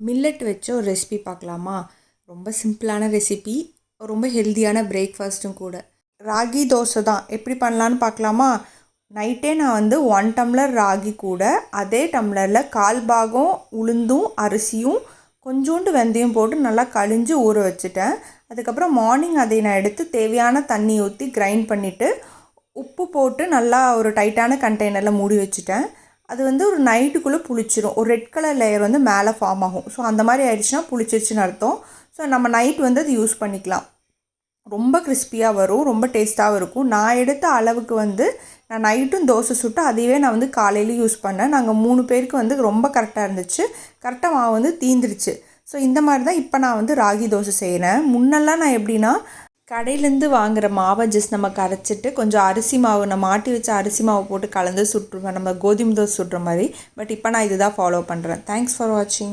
Millet வச்சு ஒரு recipe பார்க்கலாமா? ரொம்ப சிம்பிளான ரெசிபி, ரொம்ப ஹெல்தியான பிரேக்ஃபாஸ்ட்டும் கூட. ராகி தோசை தான் எப்படி பண்ணலான்னு பார்க்கலாமா? நைட்டே நான் 1 டம்ளர் ராகி கூட அதே டம்ளரில் 1/4 பாகம் உளுந்தும் அரிசியும் கொஞ்சோண்டு வெந்தயம் போட்டு நல்லா கழிஞ்சு ஊற வச்சுட்டேன். அதுக்கப்புறம் மார்னிங் அதை நான் எடுத்து தேவையான தண்ணி ஊற்றி கிரைண்ட் பண்ணிவிட்டு உப்பு போட்டு நல்லா ஒரு டைட்டான கண்டெய்னரில் மூடி வச்சுட்டேன். அது ஒரு நைட்டுக்குள்ளே புளிச்சிரும். ஒரு ரெட் கலர் லேயர் மேலே ஃபார்ம் ஆகும். ஸோ அந்த மாதிரி ஆயிடுச்சுன்னா புளிச்சிருச்சுன்னு அர்த்தம். ஸோ நம்ம நைட் அது யூஸ் பண்ணிக்கலாம். ரொம்ப கிறிஸ்பியாக வரும், ரொம்ப டேஸ்ட்டாகவும் இருக்கும். நான் எடுத்த அளவுக்கு நான் நைட்டும் தோசை சுட்டு அதையே நான் காலையிலையும் யூஸ் பண்ணேன். நாங்கள் 3 பேருக்கு ரொம்ப கரெக்டாக இருந்துச்சு. கரெக்டாக மாவு தீந்துருச்சு. ஸோ இந்த மாதிரி தான் இப்போ நான் ராகி தோசை செய்கிறேன். முன்னெல்லாம் நான் எப்படின்னா கடையிலேருந்து வாங்குகிற மாவை ஜஸ்ட் நம்ம கரைச்சிட்டு கொஞ்சம் அரிசி மாவு, நம்ம ஆட்டி வச்ச அரிசி மாவு போட்டு கலந்து சுட்டுருவேன், நம்ம கோதுமை தோசை சுடுற மாதிரி. பட் இப்போ நான் இதுதான் ஃபாலோ பண்ணுறேன். தேங்க்ஸ் ஃபார் வாட்சிங்.